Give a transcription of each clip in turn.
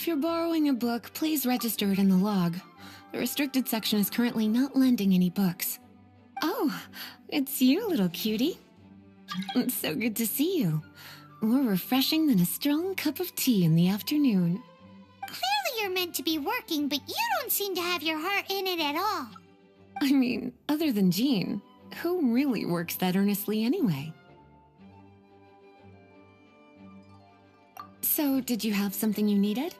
If you're borrowing a book, please register it in the log. The restricted section is currently not lending any books. Oh, it's you, little cutie. It's so good to see you. More refreshing than a strong cup of tea in the afternoon. Clearly you're meant to be working, but you don't seem to have your heart in it at all. I mean, other than Jean, who really works that earnestly anyway? So, did you have something you needed?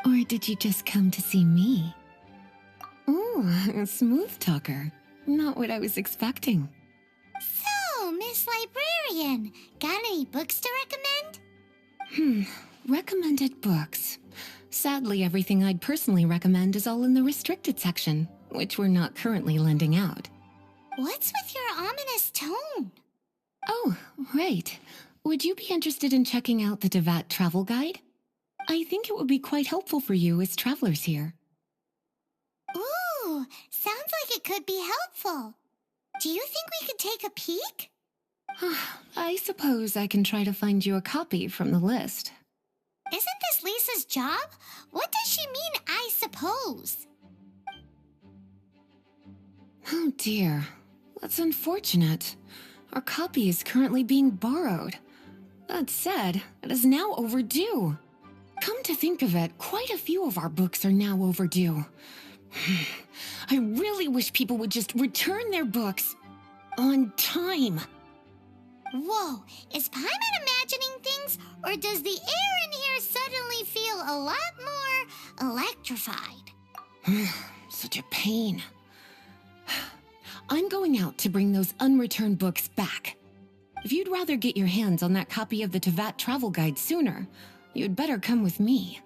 Or did you just come to see me? Ooh, a smooth talker. Not what I was expecting. So, Miss Librarian, got any books to recommend? Recommended books. Sadly, everything I'd personally recommend is all in the restricted section, which we're not currently lending out. What's with your ominous tone? Oh, right. Would you be interested in checking out the Devat travel guide? I think it would be quite helpful for you as travelers here. Ooh, sounds like it could be helpful. Do you think we could take a peek? I suppose I can try to find you a copy from the list. Isn't this Lisa's job? What does she mean, I suppose? Oh dear, that's unfortunate. Our copy is currently being borrowed. That said, it is now overdue. Come to think of it, quite a few of our books are now overdue. I really wish people would just return their books on time. Whoa, is Paimon imagining things, or does the air in here suddenly feel a lot more electrified? Such a pain. I'm going out to bring those unreturned books back. If you'd rather get your hands on that copy of the Tevat travel guide sooner, you'd better come with me.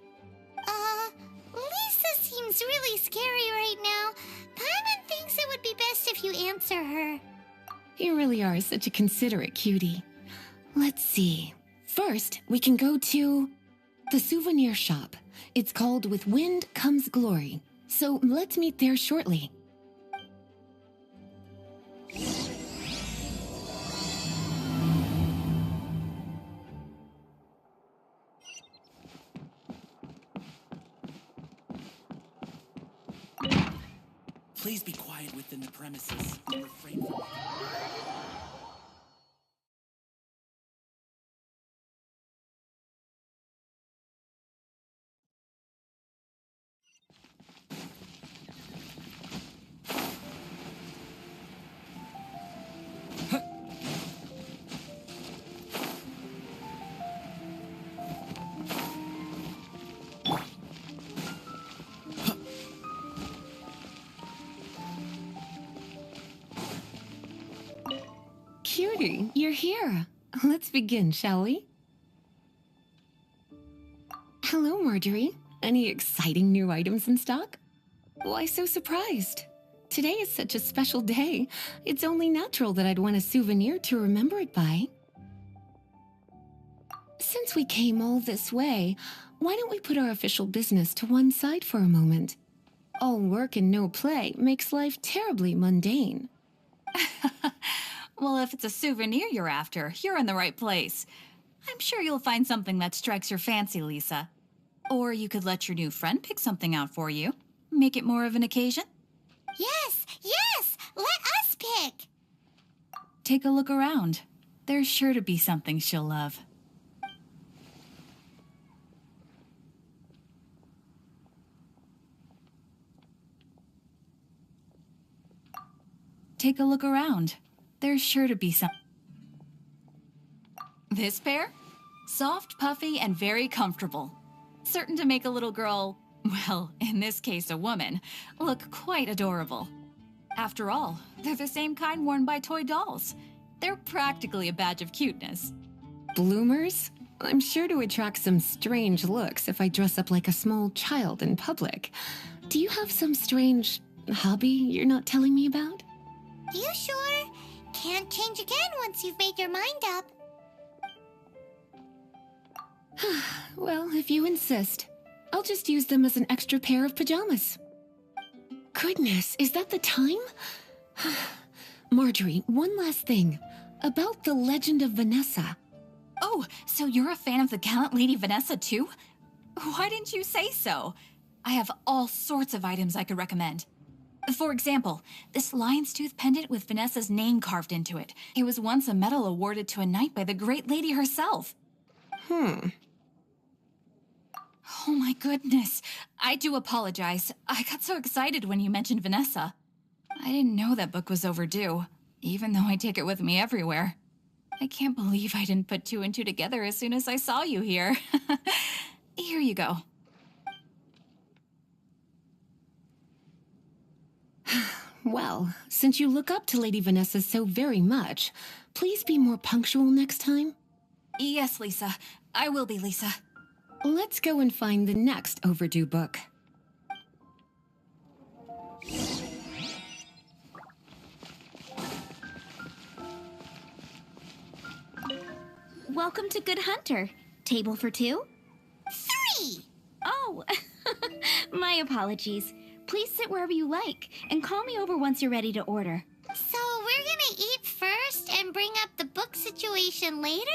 Lisa seems really scary right now. Paimon thinks it would be best if you answer her. You really are such a considerate cutie. Let's see. First, we can go to the souvenir shop. It's called With Wind Comes Glory. So let's meet there shortly. Please be quiet within the premises. Refrain from... Cutie, you're here. Let's begin, shall we? Hello, Marjorie. Any exciting new items in stock? Why so surprised? Today is such a special day. It's only natural that I'd want a souvenir to remember it by. Since we came all this way, why don't we put our official business to one side for a moment? All work and no play makes life terribly mundane. Well, if it's a souvenir you're after, you're in the right place. I'm sure you'll find something that strikes your fancy, Lisa. Or you could let your new friend pick something out for you. Make it more of an occasion. Yes, let us pick. Take a look around. There's sure to be something she'll love. Take a look around. There's sure to be some... This pair? Soft, puffy, and very comfortable. Certain to make a little girl, well, in this case a woman, look quite adorable. After all, they're the same kind worn by toy dolls. They're practically a badge of cuteness. Bloomers? I'm sure to attract some strange looks if I dress up like a small child in public. Do you have some strange hobby you're not telling me about? You sure? Can't change again once you've made your mind up. Well, if you insist, I'll just use them as an extra pair of pajamas. Goodness, is that the time? Marjorie, one last thing. About the legend of Vanessa. Oh, so you're a fan of the gallant Lady Vanessa too? Why didn't you say so? I have all sorts of items I could recommend. For example, this lion's tooth pendant with Vanessa's name carved into it. It was once a medal awarded to a knight by the great lady herself. Oh my goodness. I do apologize. I got so excited when you mentioned Vanessa. I didn't know that book was overdue, even though I take it with me everywhere. I can't believe I didn't put two and two together as soon as I saw you here. Here you go. Well, since you look up to Lady Vanessa so very much, please be more punctual next time. Yes, Lisa. I will be, Lisa. Let's go and find the next overdue book. Welcome to Good Hunter. Table for two? 3! Oh, my apologies. Please sit wherever you like, and call me over once you're ready to order. So we're gonna eat first and bring up the book situation later?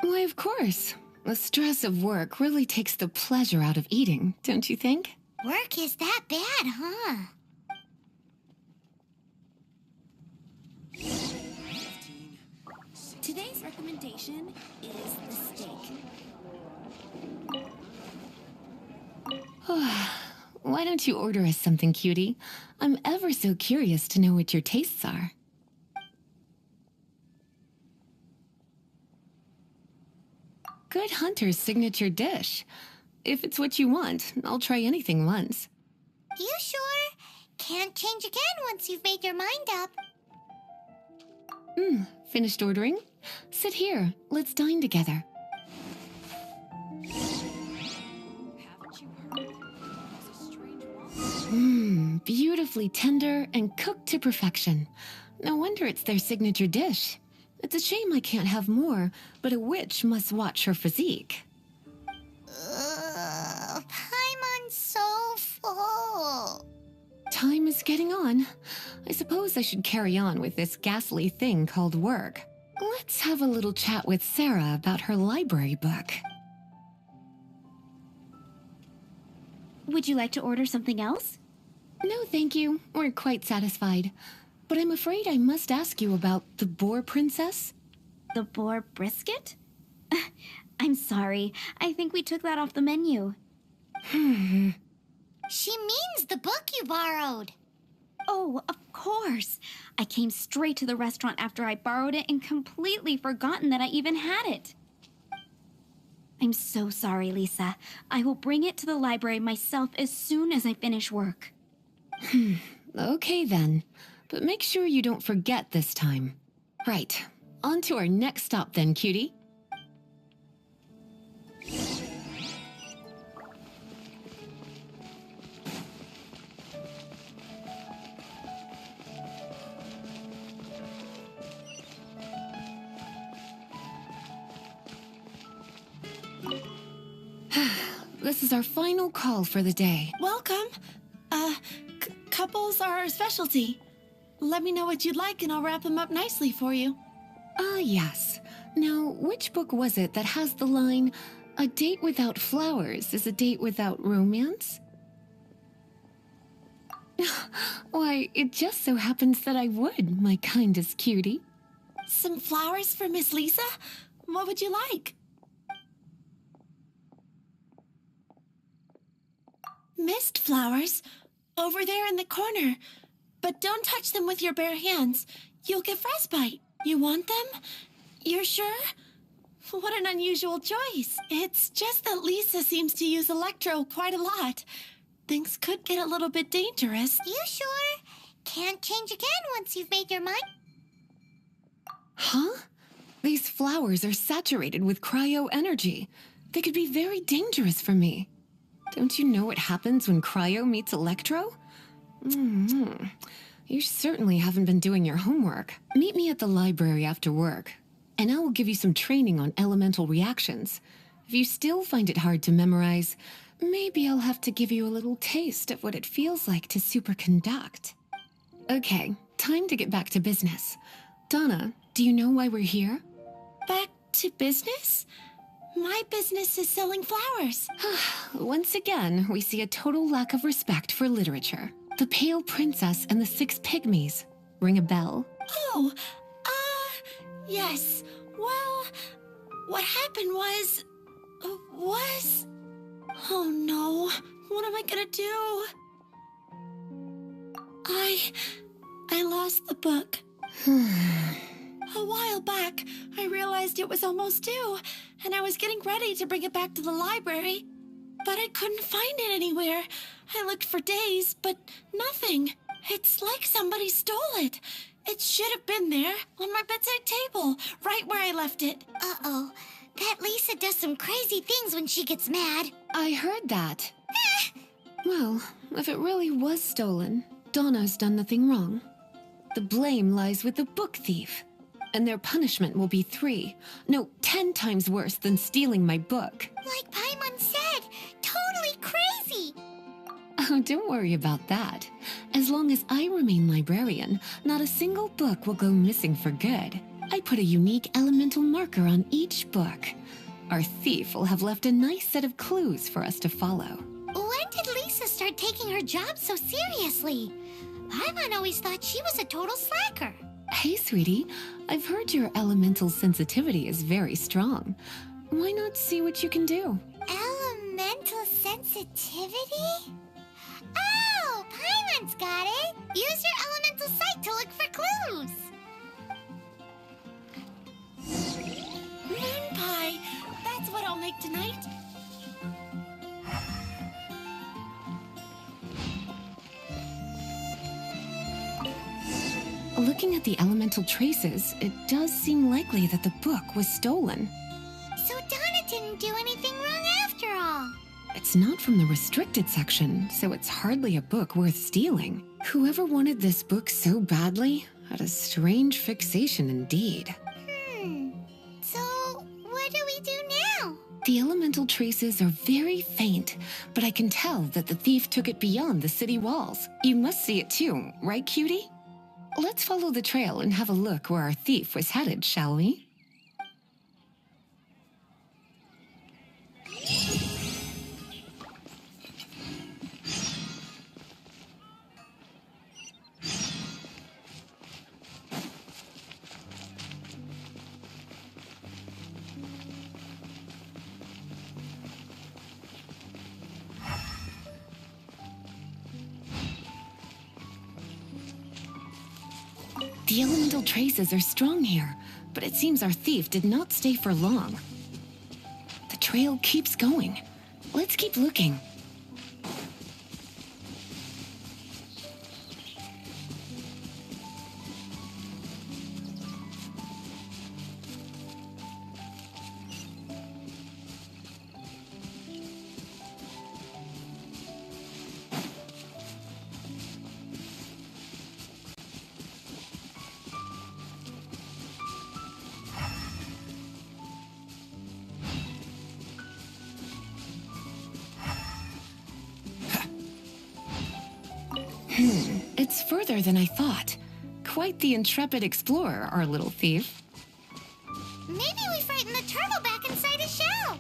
Why, of course. The stress of work really takes the pleasure out of eating, don't you think? Work is that bad, huh? 15, Today's recommendation is the steak. Why don't you order us something, cutie? I'm ever so curious to know what your tastes are. Good Hunter's signature dish. If it's what you want, I'll try anything once. You sure? Can't change again once you've made your mind up. Finished ordering? Sit here. Let's dine together. Haven't you heard? There's a strange woman. Beautifully tender and cooked to perfection. No wonder it's their signature dish. It's a shame I can't have more, but a witch must watch her physique. Paimon's so full. Time is getting on. I suppose I should carry on with this ghastly thing called work. Let's have a little chat with Sarah about her library book. Would you like to order something else? No, thank you. We're quite satisfied. But I'm afraid I must ask you about the Boar Princess. The boar brisket? I'm sorry. I think we took that off the menu. She means the book you borrowed. Oh, of course. I came straight to the restaurant after I borrowed it and completely forgotten that I even had it. I'm so sorry, Lisa. I will bring it to the library myself as soon as I finish work. Okay then. But make sure you don't forget this time. Right. On to our next stop then, cutie. This is our final call for the day. Welcome. Couples are our specialty. Let me know what you'd like and I'll wrap them up nicely for you. Ah, yes. Now, which book was it that has the line, "A date without flowers is a date without romance"? Why, it just so happens that I would, my kindest cutie. Some flowers for Miss Lisa? What would you like? Mist flowers. Over there in the corner. But don't touch them with your bare hands. You'll get frostbite. You want them? You're sure? What an unusual choice. It's just that Lisa seems to use electro quite a lot. Things could get a little bit dangerous. You sure? Can't change again once you've made your mind. Huh? These flowers are saturated with cryo energy. They could be very dangerous for me. Don't you know what happens when cryo meets electro? You certainly haven't been doing your homework. Meet me at the library after work, and I will give you some training on elemental reactions. If you still find it hard to memorize, maybe I'll have to give you a little taste of what it feels like to superconduct. Okay, time to get back to business. Donna, do you know why we're here? Back to business? My business is selling flowers. Once again, we see a total lack of respect for literature. The Pale Princess and the Six Pygmies. Ring a bell? Oh, yes. Well, what happened was... Oh no, what am I gonna do? I lost the book. A while back, I realized it was almost due, and I was getting ready to bring it back to the library. But I couldn't find it anywhere. I looked for days, but nothing. It's like somebody stole it. It should have been there, on my bedside table, right where I left it. Uh-oh. That Lisa does some crazy things when she gets mad. I heard that. Well, if it really was stolen, Donna's done nothing wrong. The blame lies with the book thief. And their punishment will be 10 times worse than stealing my book. Like Paimon said, totally crazy. Oh, don't worry about that. As long as I remain librarian, not a single book will go missing for good. I put a unique elemental marker on each book. Our thief will have left a nice set of clues for us to follow. When did Lisa start taking her job so seriously? Paimon always thought she was a total slacker. Hey, sweetie, I've heard your elemental sensitivity is very strong. Why not see what you can do? Elemental sensitivity? Oh, Paimon's got it. Use your elemental sight to look for clues. Moon pie. That's what I'll make tonight. Looking at the elemental traces, it does seem likely that the book was stolen. So Donna didn't do anything wrong after all. It's not from the restricted section, so it's hardly a book worth stealing. Whoever wanted this book so badly had a strange fixation indeed. So what do we do now? The elemental traces are very faint, but I can tell that the thief took it beyond the city walls. You must see it too, right, cutie? Let's follow the trail and have a look where our thief was headed, shall we? The elemental traces are strong here, but it seems our thief did not stay for long. The trail keeps going. Let's keep looking. It's further than I thought. Quite the intrepid explorer, our little thief. Maybe we frightened the turtle back inside his shell.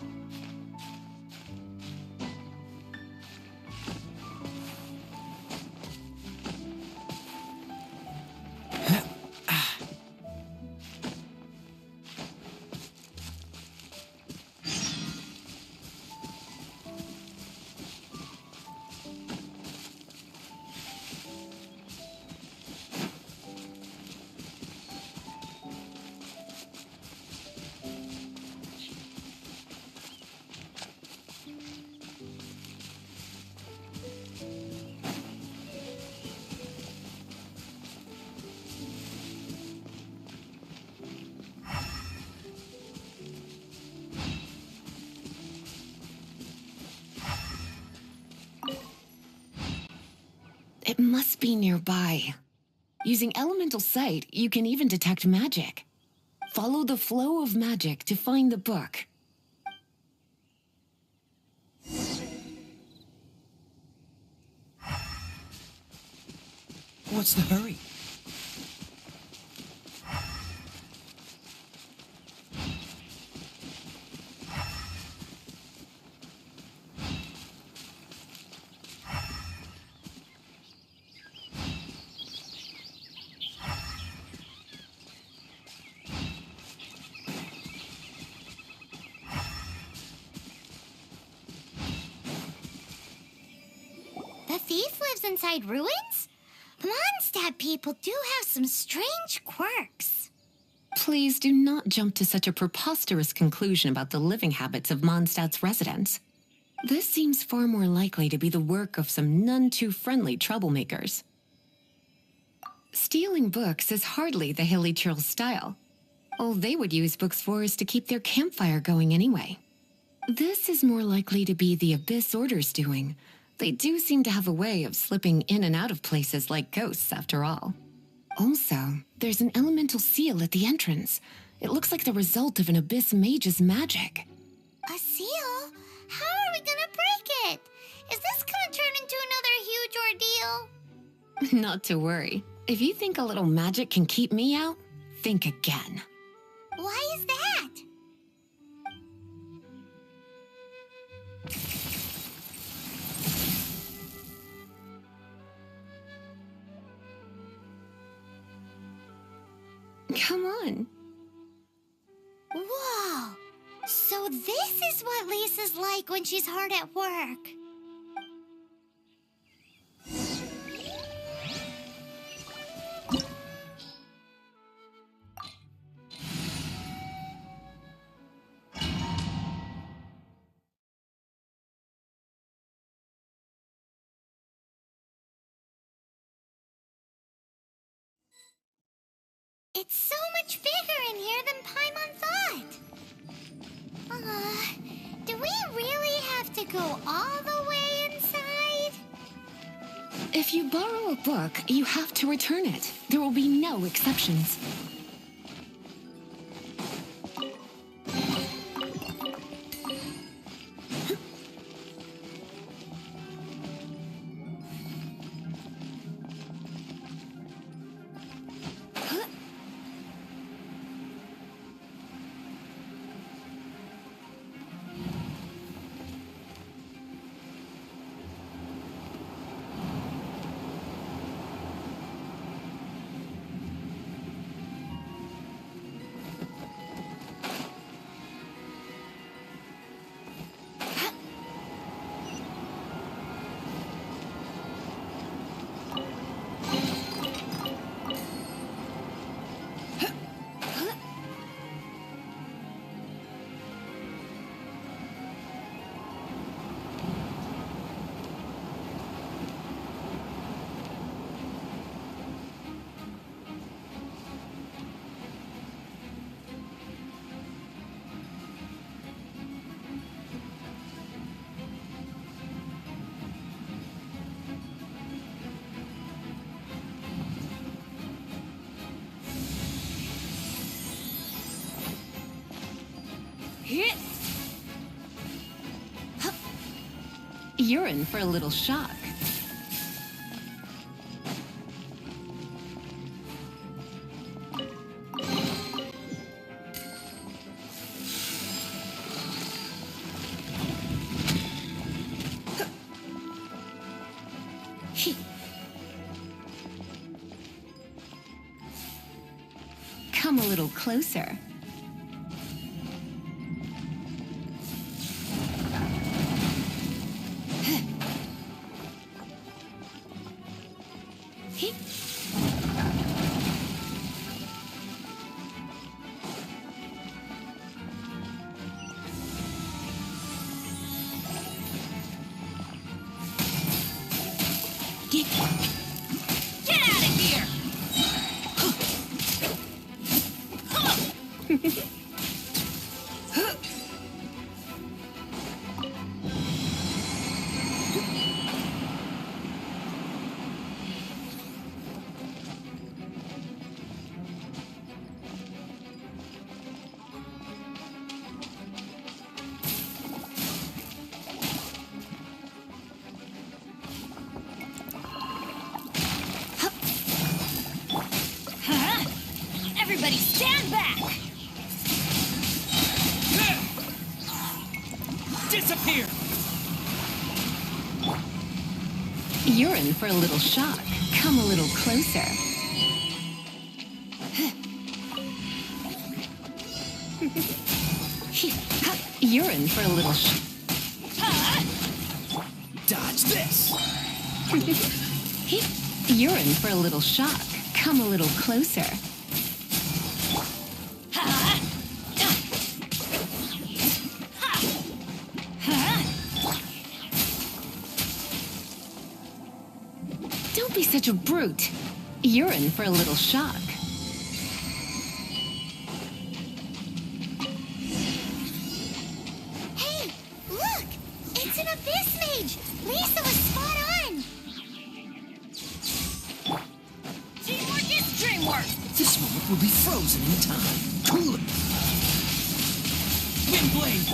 It must be nearby. Using elemental sight, you can even detect magic. Follow the flow of magic to find the book. What's the hurry? thief lives inside ruins? The Mondstadt people do have some strange quirks. Please do not jump to such a preposterous conclusion about the living habits of Mondstadt's residents. This seems far more likely to be the work of some none too friendly troublemakers. Stealing books is hardly the Hilly Churl's style. All they would use books for is to keep their campfire going anyway. This is more likely to be the Abyss Order's doing. They do seem to have a way of slipping in and out of places like ghosts, after all. Also, there's an elemental seal at the entrance. It looks like the result of an Abyss mage's magic. A seal? How are we gonna break it? Is this gonna turn into another huge ordeal? Not to worry. If you think a little magic can keep me out, think again. Why is that? Come on. Whoa! So this is what Lisa's like when she's hard at work. It's so much bigger in here than Paimon thought. Do we really have to go all the way inside? If you borrow a book, you have to return it. There will be no exceptions. You're in for a little shock. Come a little closer. Get out of here! Everybody stand back! Disappear! You're in for a little shock. Come a little closer. You're in for a little Dodge this! You're in for a little shock. Come a little closer. Don't be such a brute. You're in for a little shock. Hey, look! It's an Abyss Mage! Lisa was spot on! Teamwork is dreamwork! This moment will be frozen in time. Windblade!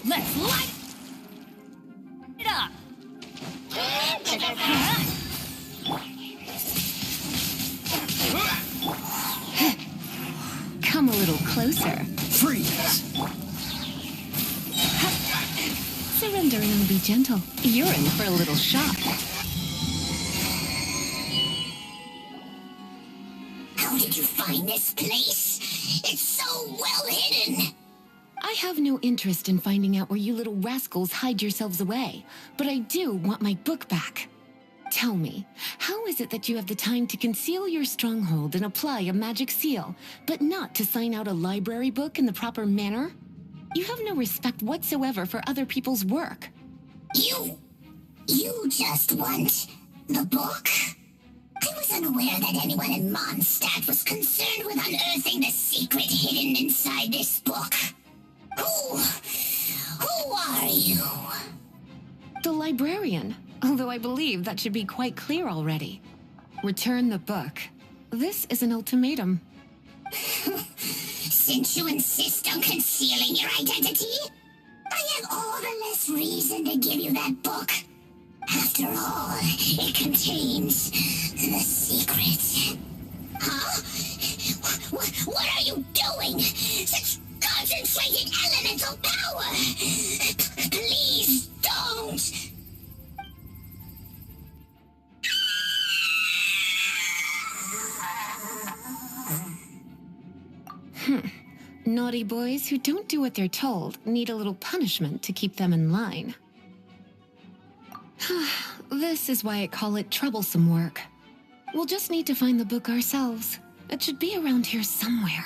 Let's light it up! Come a little closer. Freeze! Surrender and be gentle. You're in for a little shock. How did you find this place? It's so well hidden! I have no interest in finding out where you little rascals hide yourselves away, but I do want my book back. Tell me, how is it that you have the time to conceal your stronghold and apply a magic seal, but not to sign out a library book in the proper manner? You have no respect whatsoever for other people's work. You just want the book? I was unaware that anyone in Mondstadt was concerned with unearthing the secret hidden inside this book. Who are you? The librarian, although I believe that should be quite clear already. Return the book. This is an ultimatum. Since you insist on concealing your identity, I have all the less reason to give you that book. After all, it contains the secret. Huh? What are you doing? Such concentrated elemental power! Please don't! Naughty boys who don't do what they're told need a little punishment to keep them in line. This is why I call it troublesome work. We'll just need to find the book ourselves. It should be around here somewhere.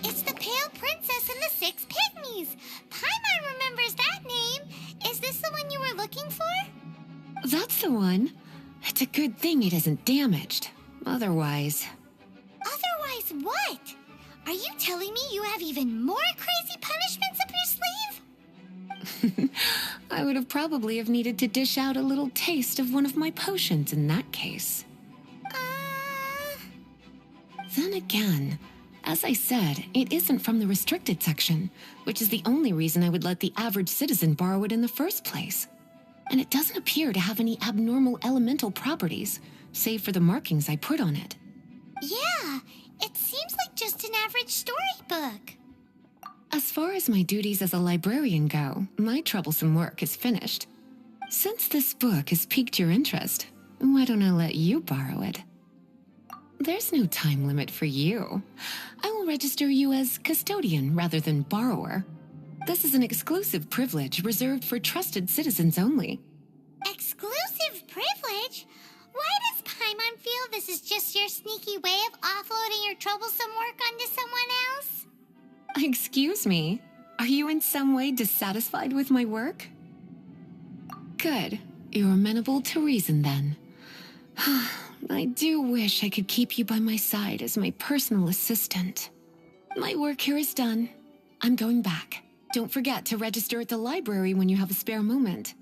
It's the Pale Princess and the Six Pygmies! Paimon remembers that name! Is this the one you were looking for? That's the one. It's a good thing it isn't damaged. Otherwise... Otherwise what? Are you telling me you have even more crazy punishments up your sleeve? I would have probably have needed to dish out a little taste of one of my potions in that case. Then again, as I said, it isn't from the restricted section, which is the only reason I would let the average citizen borrow it in the first place. And it doesn't appear to have any abnormal elemental properties, save for the markings I put on it. Yeah, it seems like just an average storybook. As far as my duties as a librarian go, my troublesome work is finished. Since this book has piqued your interest, why don't I let you borrow it? There's no time limit for you. I will register you as custodian rather than borrower. This is an exclusive privilege reserved for trusted citizens only. Exclusive privilege? Why does Paimon feel this is just your sneaky way of offloading your troublesome work onto someone else? Excuse me, are you in some way dissatisfied with my work? Good. You're amenable to reason then. I do wish I could keep you by my side as my personal assistant. My work here is done. I'm going back. Don't forget to register at the library when you have a spare moment.